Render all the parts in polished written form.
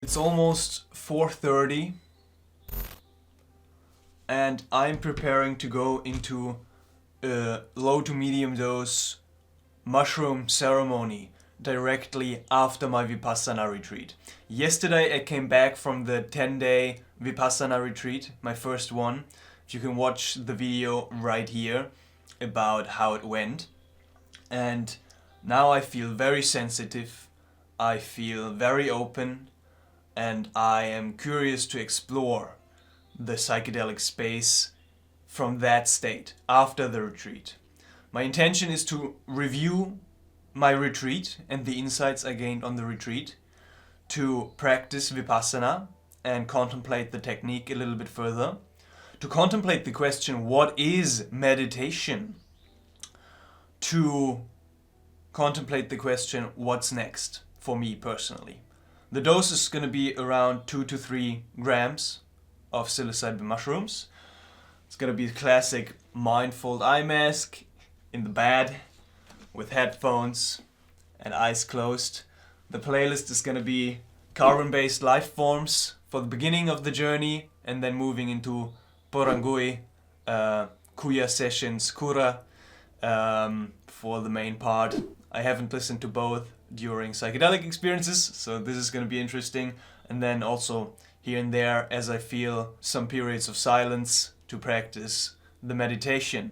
It's almost 4:30 and I'm preparing to go into a low to medium dose mushroom ceremony directly after my VIPASSANA retreat. Yesterday I came back from the 10-day VIPASSANA retreat, my first one. You can watch the video right here about how it went. And now I feel very sensitive, I feel very open, and I am curious to explore the psychedelic space from that state after the retreat. My intention is to review my retreat and the insights I gained on the retreat, to practice Vipassana and contemplate the technique a little bit further, to contemplate the question, what is meditation? To contemplate the question, what's next for me personally? The dose is going to be around 2 to 3 grams of psilocybin mushrooms. It's going to be a classic mindful eye mask in the bed with headphones and eyes closed. The playlist is going to be carbon-based life forms for the beginning of the journey, and then moving into Porangui, Kuya sessions, Kura, for the main part. I haven't listened to both during psychedelic experiences, so this is going to be interesting. And then also here and there, as I feel some periods of silence, to practice the meditation.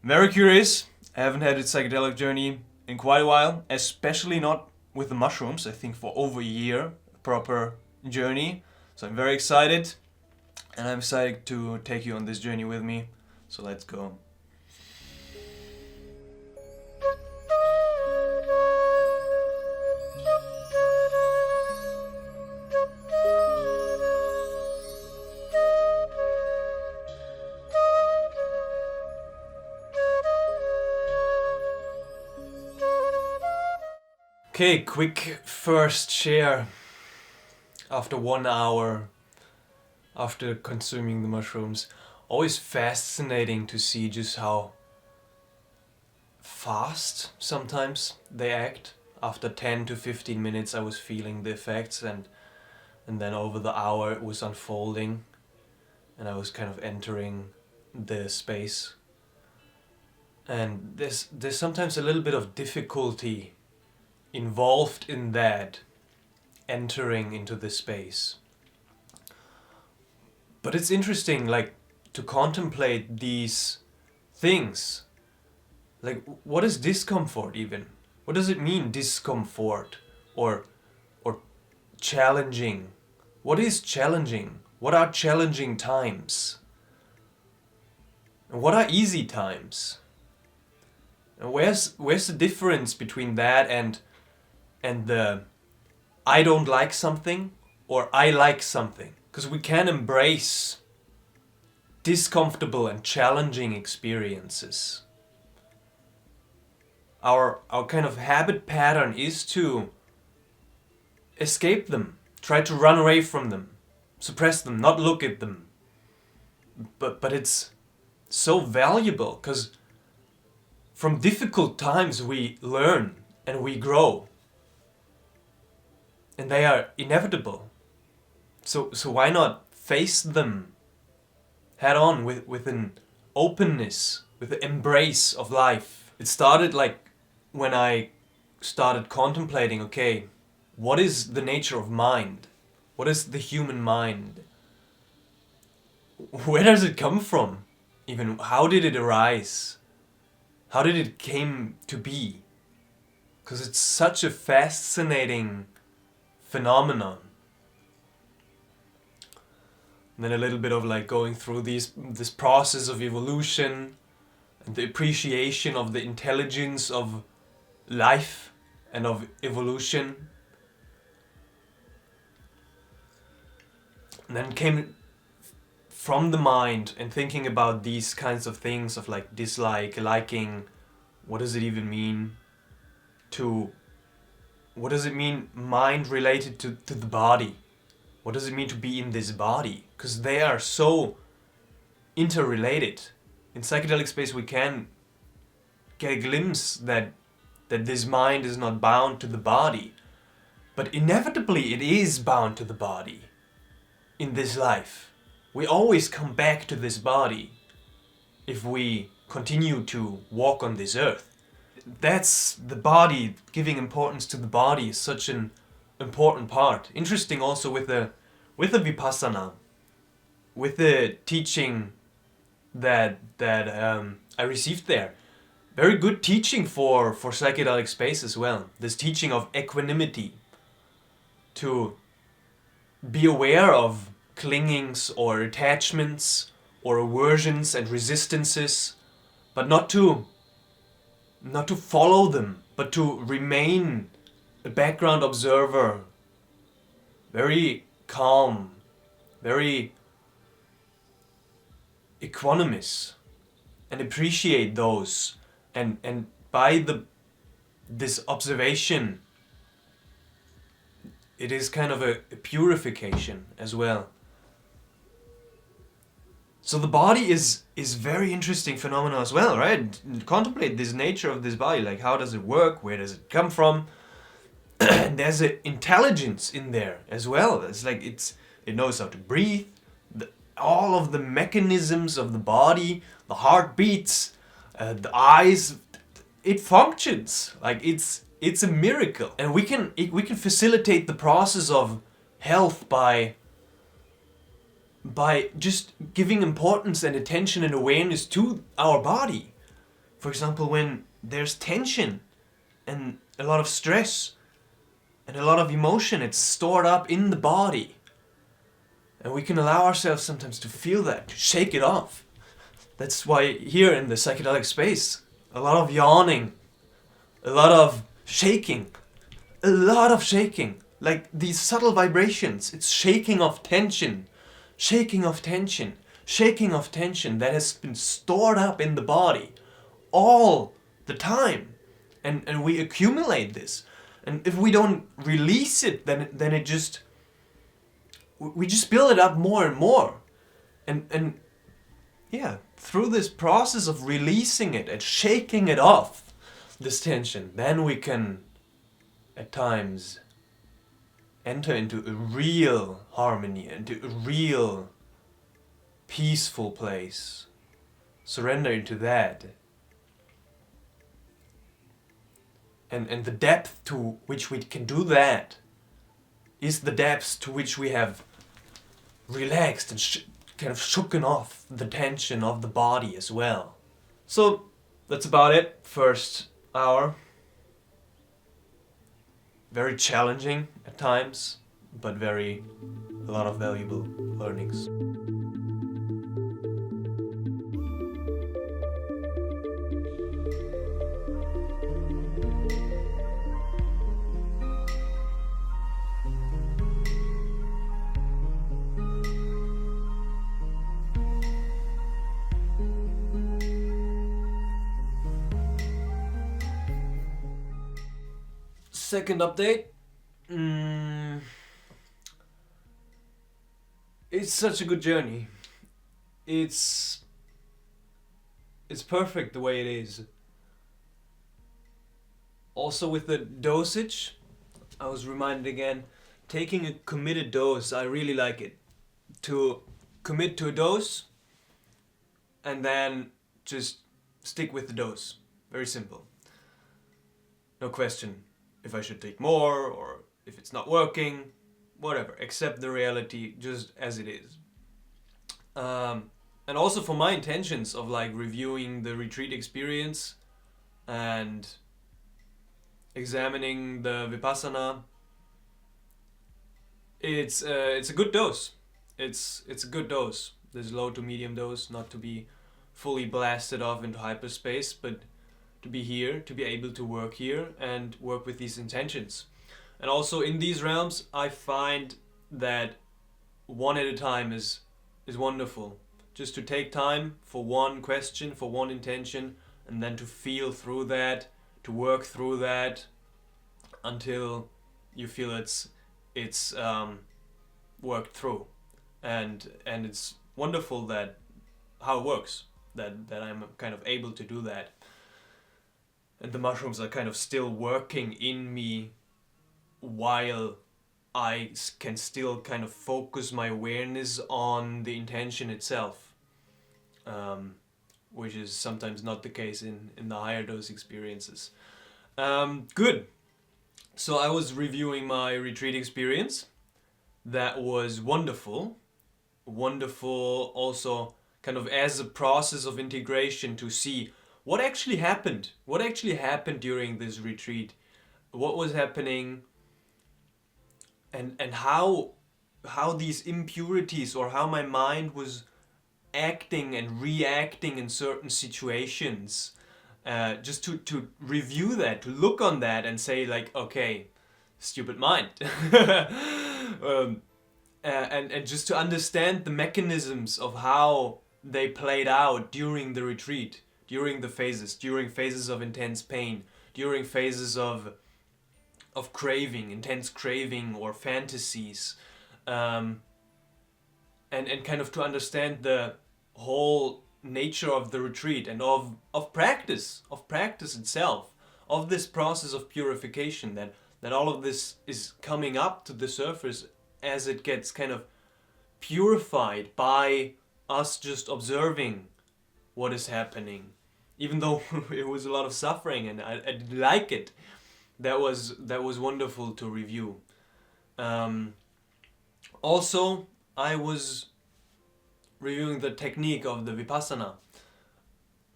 Very curious. I haven't had a psychedelic journey in quite a while, especially not with the mushrooms. I think for over a year, a proper journey. So I'm very excited, and I'm excited to take you on this journey with me. So let's go. Okay, quick first share after 1 hour after consuming the mushrooms. Always fascinating to see just how fast sometimes they act. After 10 to 15 minutes I was feeling the effects, and then over the hour it was unfolding and I was kind of entering the space. And there's sometimes a little bit of difficulty involved in that, entering into the space. But it's interesting, like, to contemplate these things. Like, what is discomfort even? What does it mean, discomfort? Or challenging? What is challenging? What are challenging times? And what are easy times? And where's the difference between that and the I don't like something or I like something? Because we can embrace discomfortable and challenging experiences. Our kind of habit pattern is to escape them, try to run away from them, suppress them, not look at them. But it's so valuable, because from difficult times we learn and we grow. And they are inevitable. So why not face them head on with an openness, with the embrace of life? It started like when I started contemplating, okay, what is the nature of mind? What is the human mind? Where does it come from? Even how did it arise? How did it came to be? Because it's such a fascinating phenomenon. And then a little bit of like going through this process of evolution and the appreciation of the intelligence of life and of evolution. And then came from the mind and thinking about these kinds of things of like dislike, liking, what does it even mean, to what does it mean mind related to the body? What does it mean to be in this body? Because they are so interrelated. In psychedelic space we can get a glimpse that this mind is not bound to the body, But inevitably it is bound to the body in this life. We always come back to this body if we continue to walk on this earth. That's the body, giving importance to the body is such an important part. Interesting also with the Vipassana, with the teaching that I received there. Very good teaching for psychedelic space as well. This teaching of equanimity, to be aware of clingings or attachments or aversions and resistances, but not to follow them, but to remain a background observer, very calm, very equanimous, and appreciate those, and by this observation, it is kind of a purification as well. So the body is very interesting phenomenon as well, right? Contemplate this nature of this body, like how does it work, where does it come from? And there's an intelligence in there as well. It's like it knows how to breathe, all of the mechanisms of the body, the heart beats, the eyes, it functions. Like it's a miracle. And we can facilitate the process of health by just giving importance and attention and awareness to our body. For example, when there's tension and a lot of stress and a lot of emotion, it's stored up in the body. And we can allow ourselves sometimes to feel that, to shake it off. That's why here in the psychedelic space, a lot of yawning, a lot of shaking, like these subtle vibrations. It's shaking off tension that has been stored up in the body all the time. And we accumulate this. And if we don't release it, then we just build it up more and more. And yeah, through this process of releasing it and shaking it off, this tension, then we can at times enter into a real harmony, into a real peaceful place. Surrender into that. And the depth to which we can do that is the depths to which we have relaxed and kind of shooken off the tension of the body as well. So that's about it. First hour. Very challenging at times, but a lot of valuable learnings. Second update. It's such a good journey. It's perfect the way it is. Also with the dosage, I was reminded again, taking a committed dose, I really like it. To commit to a dose and then just stick with the dose. Very simple. No question if I should take more or if it's not working, whatever. Accept the reality just as it is. And also for my intentions of like reviewing the retreat experience and examining the VIPASSANA, it's a good dose. It's a good dose. There's low to medium dose, not to be fully blasted off into hyperspace, but to be here, to be able to work here and work with these intentions. And also in these realms, I find that one at a time is wonderful. Just to take time for one question, for one intention, and then to feel through that, to work through that until you feel it's worked through. And it's wonderful that how it works, that I'm kind of able to do that. And the mushrooms are kind of still working in me while I can still kind of focus my awareness on the intention itself, which is sometimes not the case in the higher dose experiences. Good. So I was reviewing my retreat experience. That was wonderful. Wonderful also kind of as a process of integration to see what actually happened. What actually happened during this retreat. What was happening and how these impurities or how my mind was acting and reacting in certain situations. Just to review that, to look on that and say like, okay, stupid mind. And just to understand the mechanisms of how they played out during the retreat, during phases of intense pain, during phases of craving, intense craving or fantasies, and kind of to understand the whole nature of the retreat and of practice itself, of this process of purification, that all of this is coming up to the surface as it gets kind of purified by us just observing what is happening, even though it was a lot of suffering and I didn't like it. That was wonderful to review. Also, I was reviewing the technique of the VIPASSANA.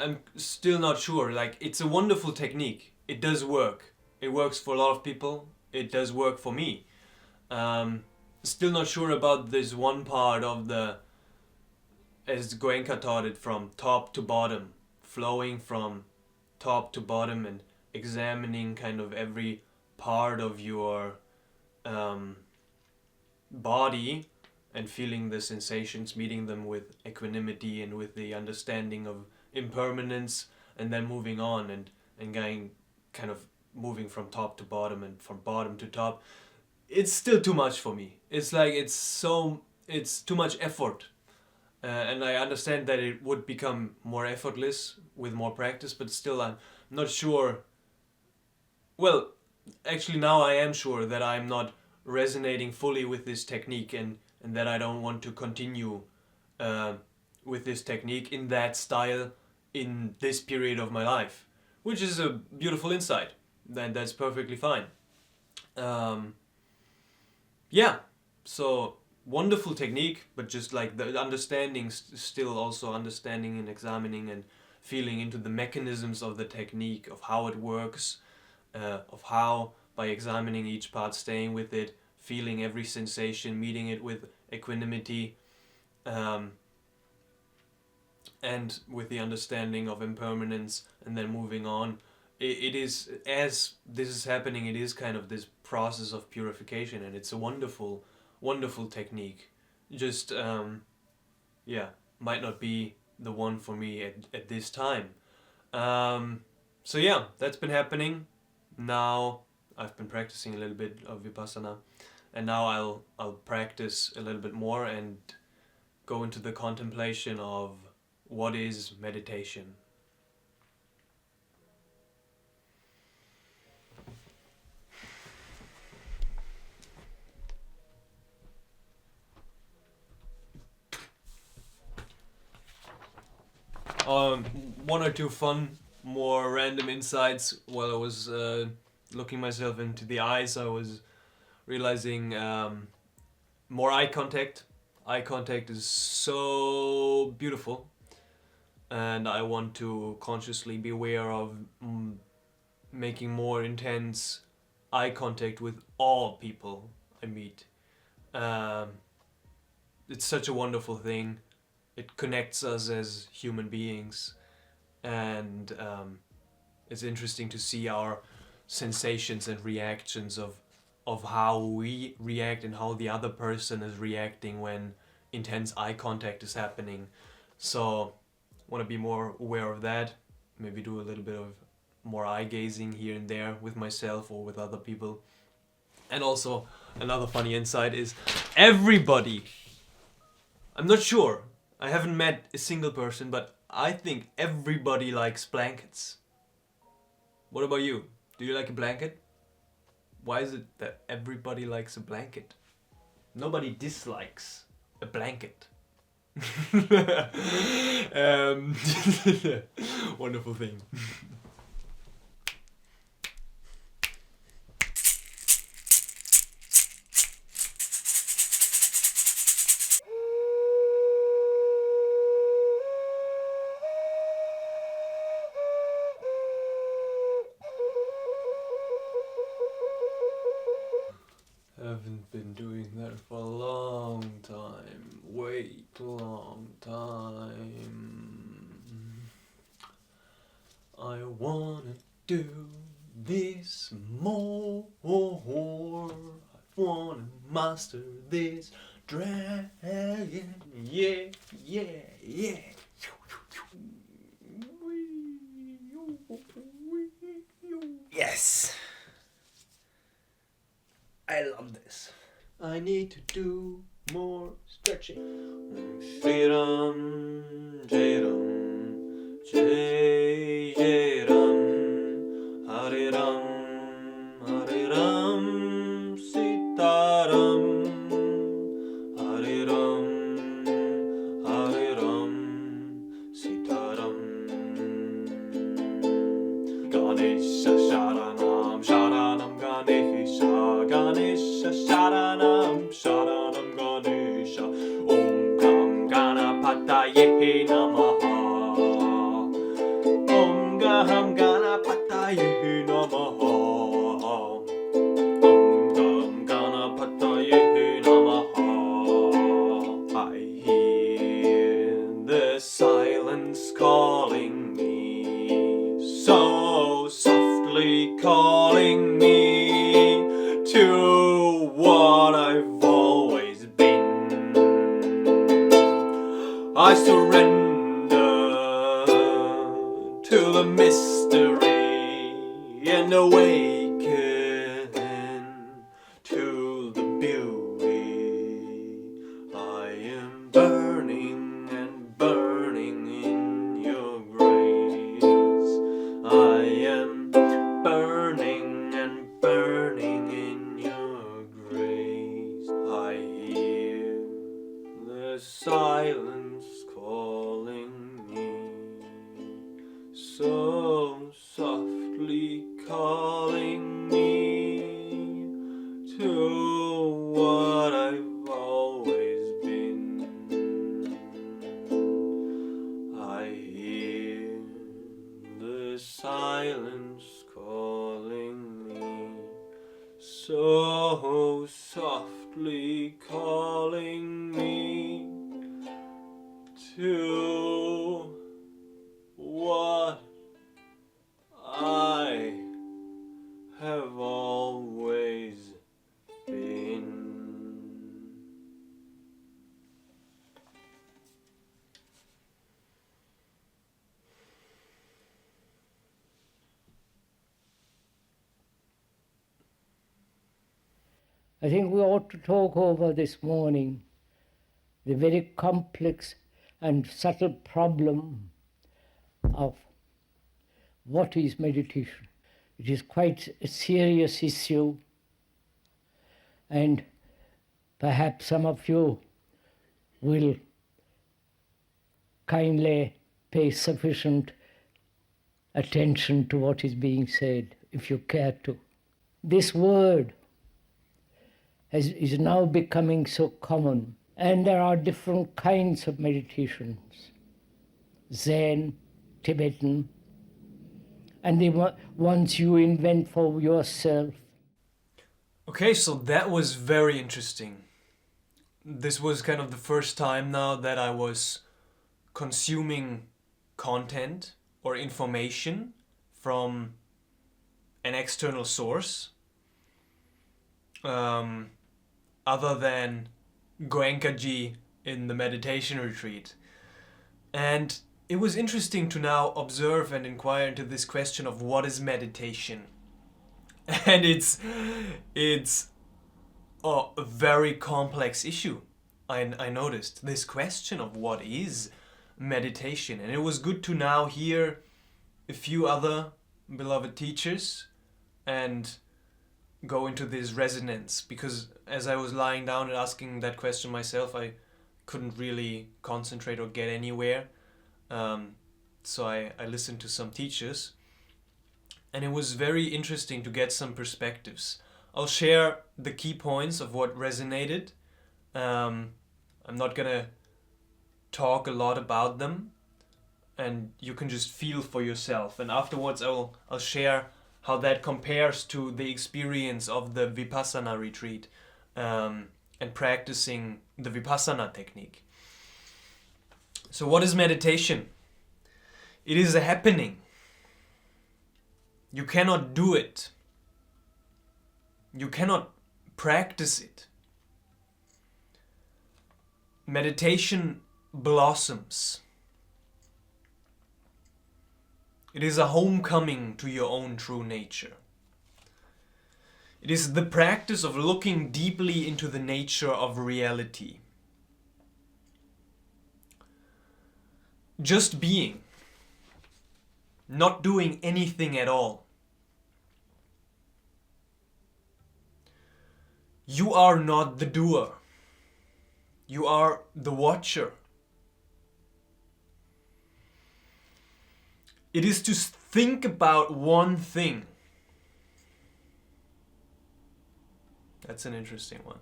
I'm still not sure. Like, it's a wonderful technique. It does work. It works for a lot of people. It does work for me. Still not sure about this one part of the, as Goenka taught it, from top to bottom, flowing from top to bottom and examining kind of every part of your body and feeling the sensations, meeting them with equanimity and with the understanding of impermanence, and then moving on and going kind of moving from top to bottom and from bottom to top. It's still too much for me. It's like it's too much effort, and I understand that it would become more effortless with more practice, but still I'm not sure. Well, actually now I am sure that I'm not resonating fully with this technique, and that I don't want to continue with this technique in that style in this period of my life, which is a beautiful insight. That's perfectly fine. Yeah, so wonderful technique, but just like the understanding, still also understanding and examining and feeling into the mechanisms of the technique, of how it works, of how by examining each part, staying with it, feeling every sensation, meeting it with equanimity, and with the understanding of impermanence, and then moving on. It is, as this is happening, it is kind of this process of purification, and it's a wonderful, wonderful technique. Just, might not be the one for me at this time. So yeah, that's been happening. Now I've been practicing a little bit of Vipassana, and now I'll practice a little bit more and go into the contemplation of what is meditation. One or two fun, more random insights while I was looking myself into the eyes. I was realizing more eye contact. Eye contact is so beautiful, and I want to consciously be aware of making more intense eye contact with all people I meet. It's such a wonderful thing. It connects us as human beings, and it's interesting to see our sensations and reactions of how we react and how the other person is reacting when intense eye contact is happening. So want to be more aware of that, maybe do a little bit of more eye gazing here and there with myself or with other people. And also another funny insight is everybody, I'm not sure, I haven't met a single person, but I think everybody likes blankets. What about you? Do you like a blanket? Why is it that everybody likes a blanket? Nobody dislikes a blanket. um, Wonderful thing. Haven't been doing that for a long time. Way too long time. I wanna do this more. I wanna master this dragon. Yeah, yeah, yeah. Yes! I love this. I need to do more stretching. Shriram, Jairam, Jai Jairam, Hare Ram, Hare Ram, Sitaram, Hare Ram, Hare Ram, Sitaram. Ganesha Sharanam, Sharanam Ganesha, Ganesha Sharanam, Sharanam Ganesha, Om Gam Ganapataye Namaha, Om Gam Ganapataye Namaha, Om Gam Ganapataye Namaha. I hear the silence calling me, so softly calling me to what I've always been. I surrender to the mystery and awaken to the beauty. I am burning and burning in your grace. I am burning and burning in your grace. I hear the silence calling me, so softly calling me to what I've always been. I hear the silence calling me, so softly calling me to what I have always been. I think we ought to talk over this morning the very complex and subtle problem of what is meditation. It is quite a serious issue, and perhaps some of you will kindly pay sufficient attention to what is being said, if you care to. This word is now becoming so common, and there are different kinds of meditations, Zen, Tibetan, and the ones you invent for yourself. Okay, so that was very interesting. This was kind of the first time now that I was consuming content or information from an external source, other than Goenkaji in the meditation retreat. And it was interesting to now observe and inquire into this question of what is meditation. And it's a very complex issue. I noticed this question of what is meditation, and it was good to now hear a few other beloved teachers and go into this resonance, because as I was lying down and asking that question myself, I couldn't really concentrate or get anywhere. So I listened to some teachers, and it was very interesting to get some perspectives. I'll share the key points of what resonated. I'm not gonna talk a lot about them, and you can just feel for yourself. And afterwards I'll share how that compares to the experience of the VIPASSANA retreat, and practicing the VIPASSANA technique. So what is meditation? It is a happening. You cannot do it. You cannot practice it. Meditation blossoms. It is a homecoming to your own true nature. It is the practice of looking deeply into the nature of reality. Just being. Not doing anything at all. You are not the doer. You are the watcher. It is to think about one thing. That's an interesting one.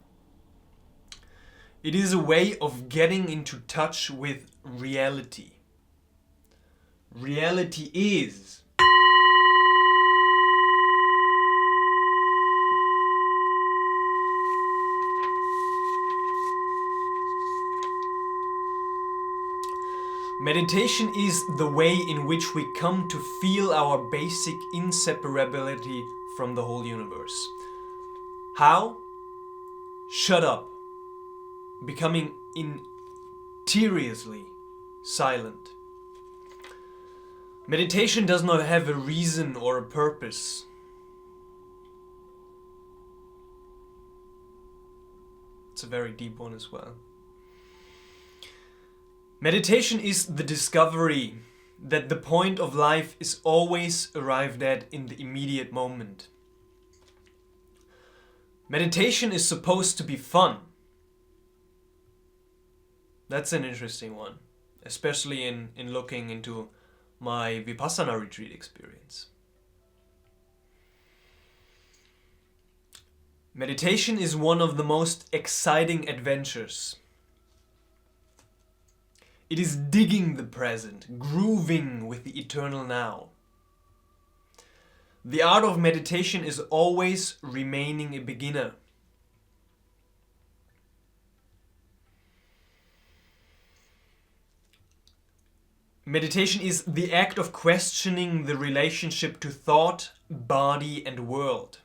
It is a way of getting into touch with reality. Reality is. Meditation is the way in which we come to feel our basic inseparability from the whole universe. How? Shut up. Becoming interiorly silent. Meditation does not have a reason or a purpose. It's a very deep one as well. Meditation is the discovery that the point of life is always arrived at in the immediate moment. Meditation is supposed to be fun. That's an interesting one, especially in looking into my VIPASSANA retreat experience. Meditation is one of the most exciting adventures. It is digging the present, grooving with the eternal now. The art of meditation is always remaining a beginner. Meditation is the act of questioning the relationship to thought, body, and world.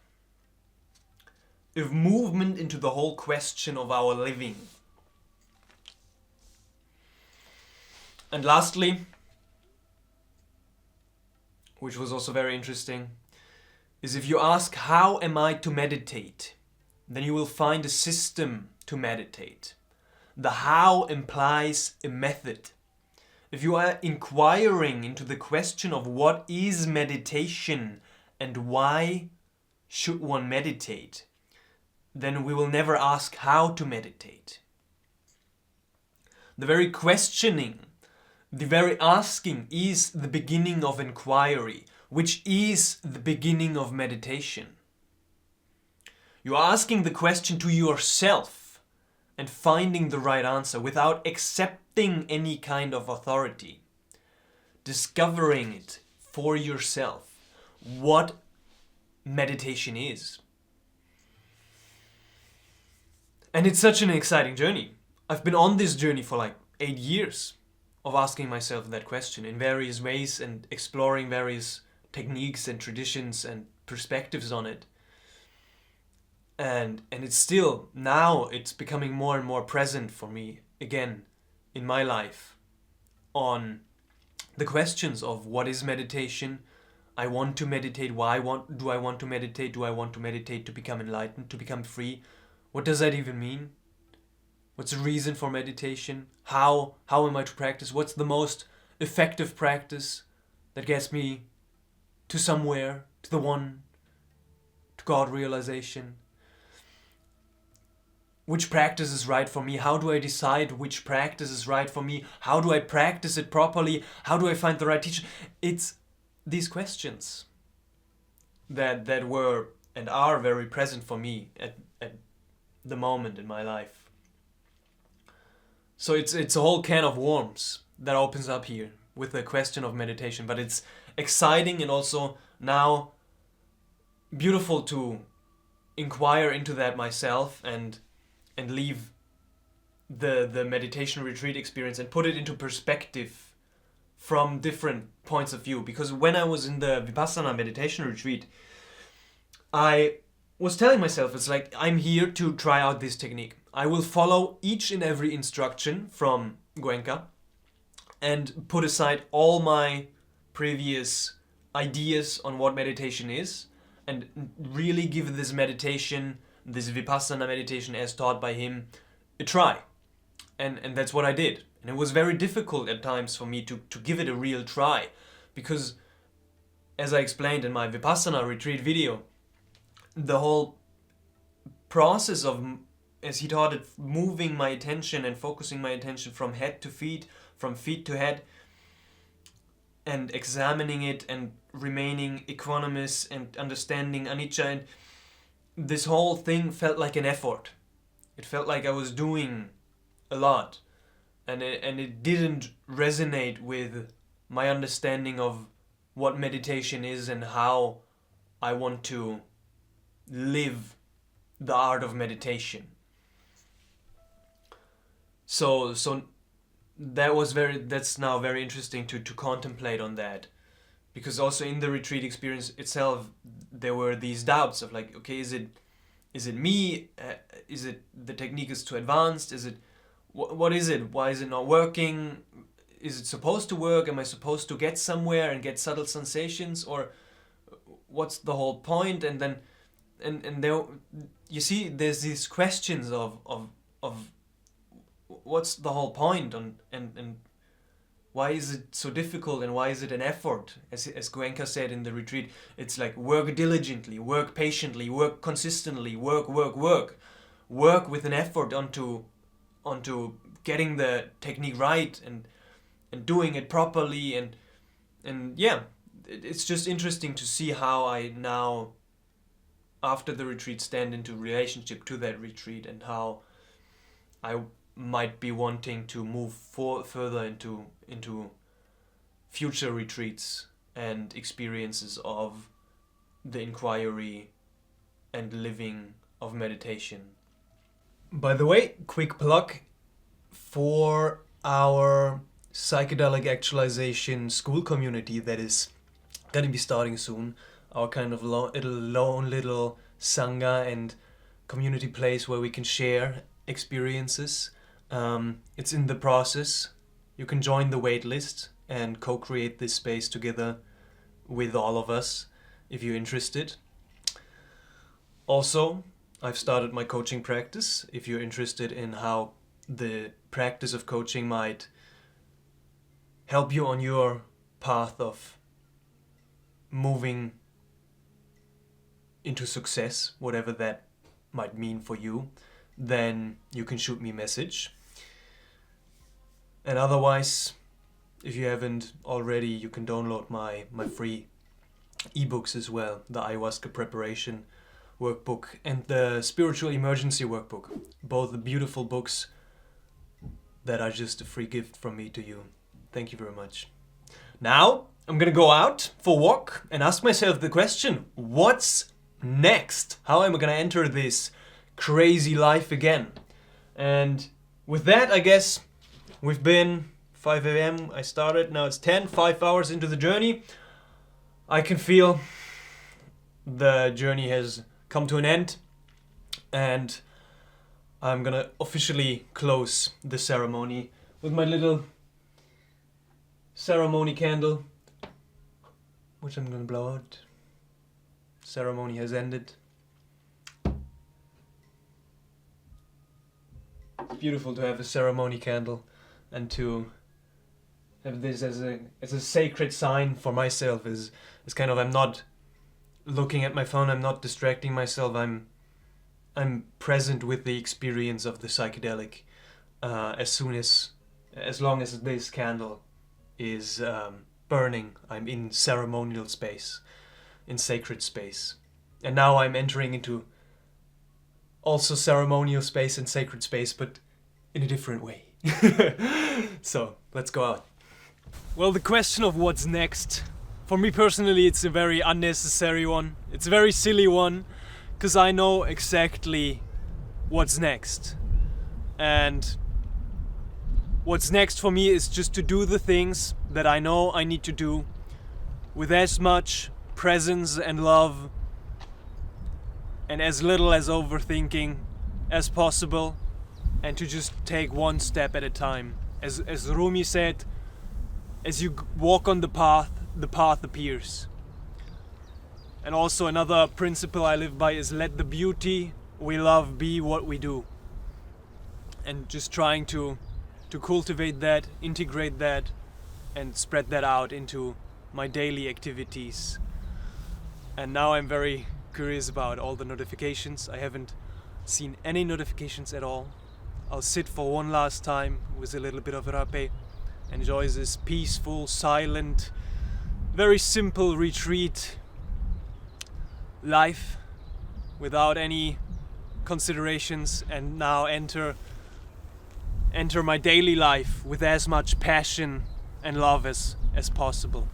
Of movement into the whole question of our living. And lastly, which was also very interesting, is if you ask, how am I to meditate? Then you will find a system to meditate. The how implies a method. If you are inquiring into the question of what is meditation and why should one meditate, then we will never ask how to meditate. The very questioning, the very asking is the beginning of inquiry, which is the beginning of meditation. You are asking the question to yourself and finding the right answer without accepting any kind of authority. Discovering it for yourself, what meditation is. And it's such an exciting journey. I've been on this journey for like 8 years. Of asking myself that question in various ways and exploring various techniques and traditions and perspectives on it. And it's still, now it's becoming more and more present for me again in my life on the questions of what is meditation. I want to meditate. Do I want to meditate? Do I want to meditate to become enlightened, to become free? What does that even mean? What's the reason for meditation? How am I to practice? What's the most effective practice that gets me to somewhere, to the one, to God realization? Which practice is right for me? How do I decide which practice is right for me? How do I practice it properly? How do I find the right teacher? It's these questions that were and are very present for me at the moment in my life. So it's a whole can of worms that opens up here with the question of meditation, but it's exciting and also now beautiful to inquire into that myself and leave the meditation retreat experience and put it into perspective from different points of view. Because when I was in the VIPASSANA meditation retreat, I was telling myself, it's like, I'm here to try out this technique. I will follow each and every instruction from Goenka and put aside all my previous ideas on what meditation is and really give this meditation, this Vipassana meditation as taught by him, a try. And that's what I did. And it was very difficult at times for me to give it a real try, because as I explained in my Vipassana retreat video, the whole process of, as he taught it, moving my attention and focusing my attention from head to feet, from feet to head, and examining it and remaining equanimous and understanding anicca, and this whole thing felt like an effort. It felt like I was doing a lot, and it didn't resonate with my understanding of what meditation is and how I want to live the art of meditation. So that's now very interesting to contemplate on that, because also in the retreat experience itself there were these doubts of like, okay, is it me? Is it the technique is too advanced? Is it what is it? Why is it not working? Is it supposed to work? Am I supposed to get somewhere and get subtle sensations, or what's the whole point? And then and there, you see, there's these questions of what's the whole point, and why is it so difficult, and why is it an effort? As Goenka said in the retreat, it's like work diligently, work patiently, work consistently, work with an effort onto getting the technique right and doing it properly, and yeah, it's just interesting to see how I now, after the retreat, stand into relationship to that retreat, and how I might be wanting to move further into future retreats and experiences of the inquiry and living of meditation. By the way, quick plug for our psychedelic actualization school community that is gonna be starting soon. Our kind of lone little sangha and community place where we can share experiences. It's in the process. You can join the wait list and co-create this space together with all of us if you're interested. Also, I've started my coaching practice. If you're interested in how the practice of coaching might help you on your path of moving into success, whatever that might mean for you, then you can shoot me a message. And otherwise, if you haven't already, you can download my free ebooks as well, the ayahuasca preparation workbook and the spiritual emergency workbook. Both beautiful books that are just a free gift from me to you. Thank you very much. Now, I'm gonna go out for a walk and ask myself the question, what's next? How am I gonna enter this crazy life again? And with that, I guess we've been 5 a.m. I started, now it's 10, 5 hours into the journey. I can feel the journey has come to an end, and I'm gonna officially close the ceremony with my little ceremony candle, which I'm gonna blow out. Ceremony has ended. It's beautiful to have a ceremony candle and to have this as a sacred sign for myself, is kind of, I'm not looking at my phone, I'm not distracting myself, I'm present with the experience of the psychedelic. As long as this candle is burning, I'm in ceremonial space, in sacred space. And now I'm entering into also ceremonial space and sacred space, but in a different way. So, let's go out. Well, the question of what's next, for me personally, it's a very unnecessary one. It's a very silly one, because I know exactly what's next. And what's next for me is just to do the things that I know I need to do with as much presence and love and as little as overthinking as possible, and to just take one step at a time. As Rumi said, as you walk on the path appears. And also another principle I live by is let the beauty we love be what we do. And just trying to cultivate that, integrate that, and spread that out into my daily activities. And now I'm very curious about all the notifications. I haven't seen any notifications at all. I'll sit for one last time with a little bit of rapé, enjoy this peaceful, silent, very simple retreat life without any considerations, and now enter my daily life with as much passion and love as possible.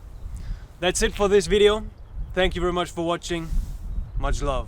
That's it for this video. Thank you very much for watching. Much love.